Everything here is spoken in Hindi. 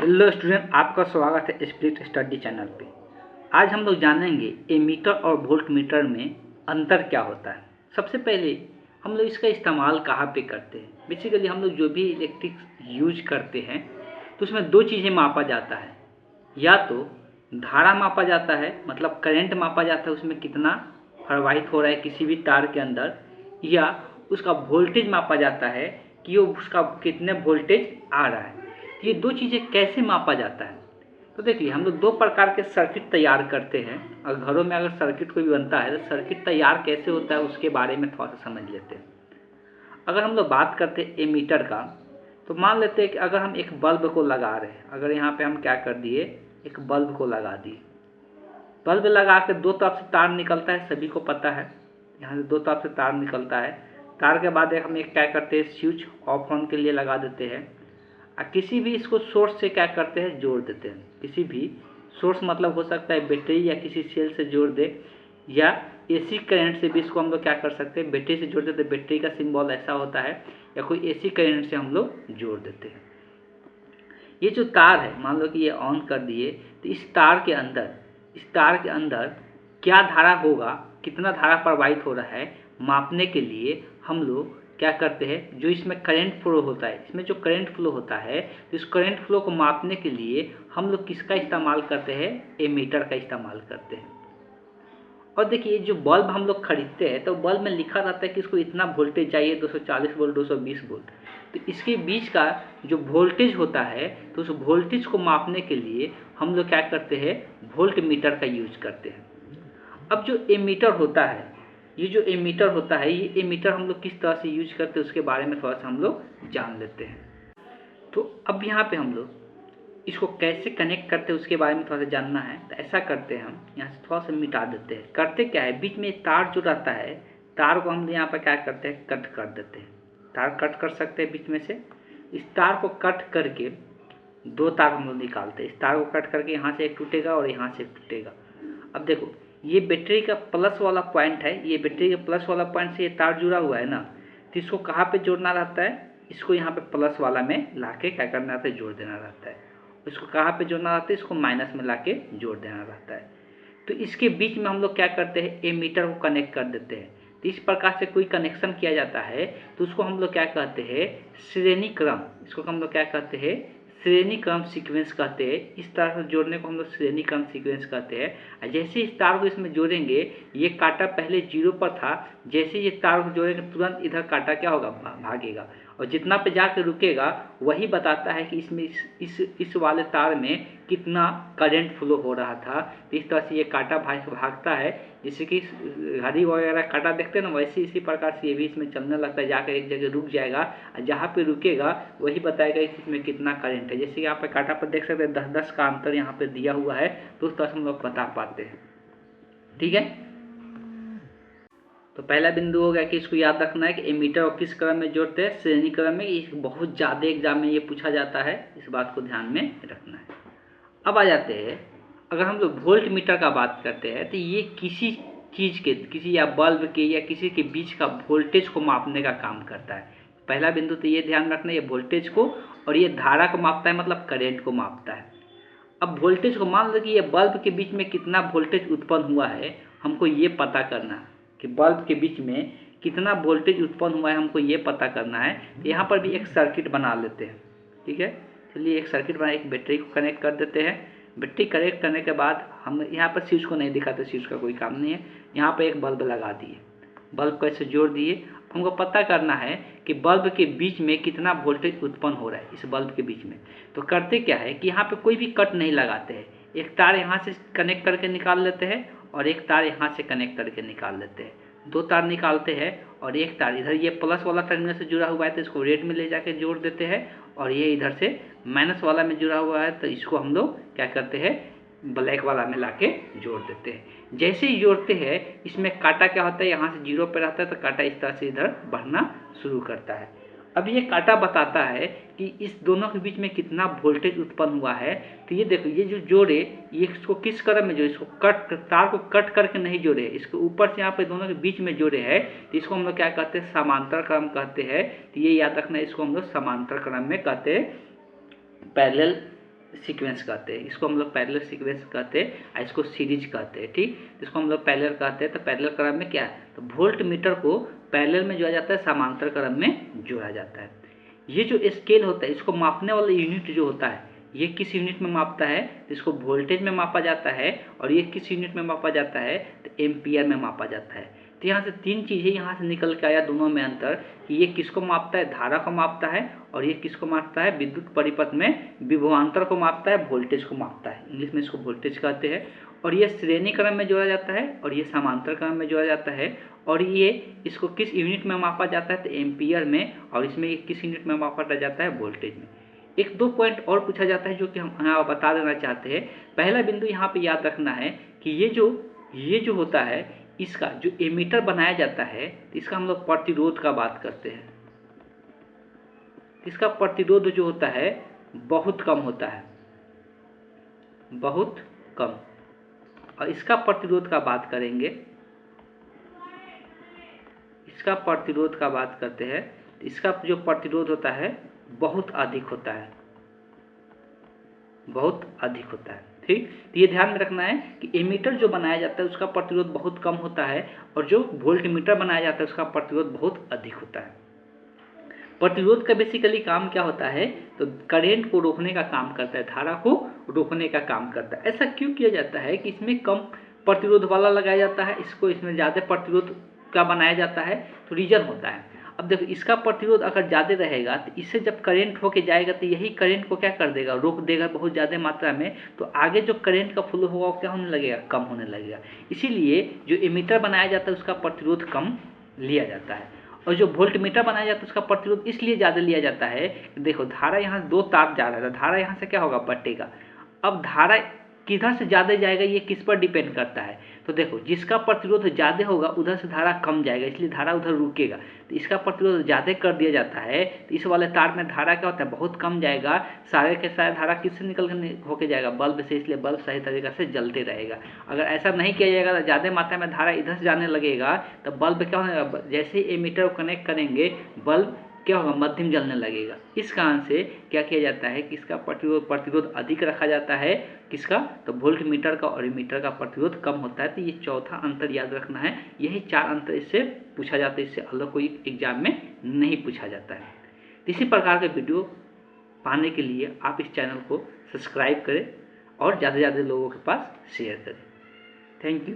हेलो स्टूडेंट, आपका स्वागत है स्प्लिट स्टडी चैनल पे। आज हम लोग जानेंगे एमीटर और वोल्ट मीटर में अंतर क्या होता है। सबसे पहले हम लोग इसका इस्तेमाल कहाँ पे करते हैं। बेसिकली हम लोग जो भी इलेक्ट्रिक यूज करते हैं तो उसमें दो चीज़ें मापा जाता है। या तो धारा मापा जाता है, मतलब करंट मापा जाता है, उसमें कितना प्रवाहित हो रहा है किसी भी तार के अंदर, या उसका वोल्टेज मापा जाता है कि वो उसका कितने वोल्टेज आ रहा है। ये दो चीज़ें कैसे मापा जाता है, तो देखिए हम लोग दो प्रकार के सर्किट तैयार करते हैं। और घरों में अगर सर्किट कोई बनता है तो सर्किट तैयार कैसे होता है उसके बारे में थोड़ा सा समझ लेते हैं। अगर हम लोग बात करते हैं एमीटर का, तो मान लेते हैं कि अगर हम एक बल्ब को लगा रहे हैं, अगर यहाँ पे हम क्या कर दिए, एक बल्ब को लगा दिए। बल्ब लगा के दो तरफ से तार निकलता है, सभी को पता है, यहाँ से दो तरफ से तार निकलता है। तार के बाद हम एक क्या करते हैं, स्विच ऑफ ऑन के लिए लगा देते हैं। किसी भी इसको सोर्स से क्या करते हैं, जोड़ देते हैं। किसी भी सोर्स मतलब हो सकता है बैटरी या किसी सेल से जोड़ दे, या एसी करंट से भी इसको हम लोग क्या कर सकते हैं, बैटरी से जोड़ देते हैं। बैटरी का सिंबल ऐसा होता है, या कोई एसी करंट से हम लोग जोड़ देते हैं। ये जो तार है, मान लो कि ये ऑन कर दिए, तो इस तार के अंदर क्या धारा होगा, कितना धारा प्रवाहित हो रहा है, मापने के लिए हम लोग क्या करते हैं, जो इसमें करंट फ्लो होता है, इसमें जो करंट फ्लो होता है, तो इस करंट फ्लो को मापने के लिए हम लोग किसका इस्तेमाल करते हैं, एमीटर का इस्तेमाल करते हैं। और देखिए जो बल्ब हम लोग खरीदते हैं तो बल्ब में लिखा रहता है कि इसको इतना वोल्टेज चाहिए, 240 वोल्ट, 220 वोल्ट। तो इसके बीच का जो वोल्टेज होता है, तो उस वोल्टेज को मापने के लिए हम लोग क्या करते हैं, वोल्ट मीटर का यूज करते हैं। अब जो एमीटर होता है, ये एमीटर हम लोग किस तरह से यूज करते हैं उसके बारे में थोड़ा सा हम लोग जान लेते हैं। तो अब यहाँ पे हम लोग इसको कैसे कनेक्ट करते हैं उसके बारे में थोड़ा सा जानना है। तो ऐसा करते हैं, हम यहाँ से थोड़ा सा मिटा देते हैं। करते क्या है, बीच में तार जो रहता है, तार को हम यहाँ पर क्या करते हैं, कट कर देते हैं। तार कट कर सकते हैं बीच में से। इस तार को कट करके दो तार हम लोग निकालते हैं। इस तार को कट करके यहाँ से एक टूटेगा और यहाँ से एक टूटेगा। अब देखो ये बैटरी का प्लस वाला पॉइंट है, ये बैटरी के प्लस वाला पॉइंट से ये तार जुड़ा हुआ है ना, तो इसको कहाँ पे जोड़ना रहता है, इसको यहाँ पे प्लस वाला में लाके क्या करना रहता है, जोड़ देना रहता है। इसको कहाँ पे जोड़ना रहता है, इसको माइनस में लाके जोड़ देना रहता है। तो इसके बीच में हम लोग क्या करते हैं, एमीटर को कनेक्ट कर देते हैं। तो इस प्रकार से कोई कनेक्शन किया जाता है तो उसको हम लोग क्या कहते हैं, श्रेणी क्रम। इसको हम लोग क्या कहते हैं, श्रेणी क्रम सीक्वेंस कहते हैं। इस तरह से जोड़ने को हम लोग श्रेणी क्रम सीक्वेंस कहते हैं। जैसे इस तार को इसमें जोड़ेंगे, ये कांटा पहले 0 पर था, जैसे ये तार को जोड़ेंगे तुरंत इधर कांटा क्या होगा, भागेगा, और जितना पे जाकर रुकेगा वही बताता है कि इसमें इस वाले तार में कितना करंट फ्लो हो रहा था। तो इस तरह से ये कांटा भागता है, जैसे कि घड़ी वगैरह कांटा देखते हैं ना, वैसे इसी प्रकार से ये भी इसमें चलने लगता है, जाकर एक जगह रुक जाएगा, और जहाँ पे रुकेगा वही बताएगा कि इसमें कितना करंट है। जैसे कि यहाँ पे कांटा पर देख सकते हैं 10-10 का अंतर यहाँ पे दिया हुआ है, तो उस तरह से हम लोग बता पाते हैं। ठीक है, तो पहला बिंदु हो गया कि इसको याद रखना है कि एमीटर और किस क्रम में जोड़ते हैं, श्रेणी क्रम में। ये बहुत ज़्यादा एग्जाम में ये पूछा जाता है, इस बात को ध्यान में रखना है। अब आ जाते हैं, अगर हम लोग वोल्ट मीटर का बात करते हैं तो ये किसी चीज़ के, किसी या बल्ब के या किसी के बीच का वोल्टेज को मापने का काम करता है। पहला बिंदु तो ये ध्यान रखना है, ये वोल्टेज को, और ये धारा को मापता है, मतलब करेंट को मापता है। अब वोल्टेज को मान लो कि ये बल्ब के बीच में कितना वोल्टेज उत्पन्न हुआ है, हमको ये पता करना है कि बल्ब के बीच में कितना वोल्टेज उत्पन्न हुआ है, हमको ये पता करना है। तो यहाँ पर भी एक सर्किट बना लेते हैं। ठीक है, चलिए एक सर्किट बना, एक बैटरी को कनेक्ट कर देते हैं। बैटरी कनेक्ट करने के बाद हम यहाँ पर स्विच को नहीं दिखाते, स्विच का कोई काम नहीं है। यहाँ पर एक बल्ब लगा दिए, बल्ब को ऐसे जोड़ दिए। हमको पता करना है कि बल्ब के बीच में कितना वोल्टेज उत्पन्न हो रहा है, इस बल्ब के बीच में। तो करते क्या है कि यहाँ पे कोई भी कट नहीं लगाते हैं। एक तार यहाँ से कनेक्ट करके निकाल लेते हैं और एक तार यहाँ से कनेक्ट करके निकाल लेते हैं। दो तार निकालते हैं और एक तार इधर ये प्लस वाला टर्मिनल से जुड़ा हुआ है तो इसको रेड में ले जाके जोड़ देते हैं, और ये इधर से माइनस वाला में जुड़ा हुआ है तो इसको हम लोग क्या करते हैं, ब्लैक वाला में लाके जोड़ देते हैं। जैसे ही जोड़ते हैं, इसमें कांटा क्या होता है, यहाँ से 0 पे रहता है तो कांटा इस तरह से इधर बढ़ना शुरू करता है। अब ये कांटा बताता है कि इस दोनों के बीच में कितना वोल्टेज उत्पन्न हुआ है। तो ये देखो, ये जो जोड़े, ये इसको किस क्रम में जोड़े, इसको तार को कट करके नहीं जोड़े, इसको ऊपर से यहाँ पे दोनों के बीच में जोड़े हैं। तो इसको हम लोग क्या कहते हैं, समांतर क्रम कहते हैं। तो ये याद रखना, इसको हम लोग समांतर क्रम में कहते हैं, पैरेलल सीक्वेंस कहते हैं, इसको हम लोग पैरेलल सीक्वेंस कहते हैं और इसको सीरीज कहते हैं। ठीक, इसको हम लोग पैरेलल कहते हैं। तो पैरेलल क्रम में क्या है, तो वोल्ट मीटर को पैरेलल में जोड़ा जाता है, समांतर क्रम में जोड़ा जाता है। ये जो स्केल होता है, इसको मापने वाला यूनिट जो होता है, ये किस यूनिट में मापता है, तो इसको वोल्टेज में मापा जाता है। और ये किस यूनिट में मापा जाता है, तो एम्पियर में मापा जाता है। तो यहाँ से तीन चीज़ें यहाँ से निकल के आया दोनों में अंतर, कि ये किसको मापता है, धारा को मापता है, और ये किसको मापता है, विद्युत परिपथ में विभवांतर को मापता है, वोल्टेज को मापता है। इंग्लिश में इसको वोल्टेज कहते हैं। और ये श्रेणी क्रम में जोड़ा जाता है और ये समांतर क्रम में जोड़ा जाता है। और ये इसको किस यूनिट में मापा जाता है, तो एम्पियर में। और इसमें ये किस यूनिट में मापा जाता है, वोल्टेज में। एक दो पॉइंट और पूछा जाता है जो कि हम यहाँ बता देना चाहते हैं। पहला बिंदु यहाँ पे याद रखना है कि ये जो होता है, इसका जो एमीटर बनाया जाता है, इसका हम लोग प्रतिरोध का बात करते हैं। इसका प्रतिरोध जो होता है बहुत कम होता है, बहुत कम। और इसका प्रतिरोध का बात करेंगे, इसका प्रतिरोध का बात करते हैं, इसका जो प्रतिरोध होता है बहुत अधिक होता है, बहुत अधिक होता है। ठीक, तो ये ध्यान में रखना है कि एमीटर जो बनाया जाता है उसका प्रतिरोध बहुत कम होता है, और जो वोल्ट मीटर बनाया जाता है उसका प्रतिरोध बहुत अधिक होता है। प्रतिरोध का बेसिकली काम क्या होता है, तो करंट को रोकने का काम करता है, धारा को रोकने का काम करता है। ऐसा क्यों किया जाता है कि इसमें कम प्रतिरोध वाला लगाया जाता है, इसमें ज़्यादा प्रतिरोध का बनाया जाता है, तो रीजन होता है। अब देखो, इसका प्रतिरोध अगर ज़्यादा रहेगा तो इससे जब करंट होके जाएगा तो यही करंट को क्या कर देगा, रोक देगा बहुत ज़्यादा मात्रा में। तो आगे जो करंट का फ्लो होगा वो क्या होने लगेगा, कम होने लगेगा। इसीलिए जो एमीटर बनाया जाता है उसका प्रतिरोध कम लिया जाता है। और जो वोल्ट मीटर बनाया जाता है उसका प्रतिरोध इसलिए ज़्यादा लिया जाता है कि देखो, धारा यहाँ दो तार जा रहा है, धारा यहाँ से क्या होगा, बटेगा। अब धारा किधर से ज़्यादा जाएगा ये किस पर डिपेंड करता है, तो देखो जिसका प्रतिरोध ज़्यादा होगा उधर से धारा कम जाएगा, इसलिए धारा उधर रुकेगा। तो इसका प्रतिरोध ज़्यादा कर दिया जाता है तो इस वाले तार में धारा क्या होता है, बहुत कम जाएगा। सारे के सारे धारा किससे निकल कर होके जाएगा, बल्ब से, इसलिए बल्ब सही तरीके से जलते रहेगा। अगर ऐसा नहीं किया जाएगा, ज़्यादा मात्रा में धारा इधर से जाने लगेगा, तो बल्ब क्या होगा, जैसे ही एमीटर को कनेक्ट करेंगे बल्ब क्या होगा, मध्यम जलने लगेगा। इस कारण से क्या किया जाता है कि इसका प्रतिरोध अधिक रखा जाता है, किसका, तो वोल्ट मीटर का, और एमीटर का प्रतिरोध कम होता है। तो ये चौथा अंतर याद रखना है। यही चार अंतर इससे पूछा जाता है, इससे अलग कोई एग्जाम में नहीं पूछा जाता है। इसी प्रकार के वीडियो पाने के लिए आप इस चैनल को सब्सक्राइब करें और ज़्यादा से ज़्यादा लोगों के पास शेयर करें। Thank you.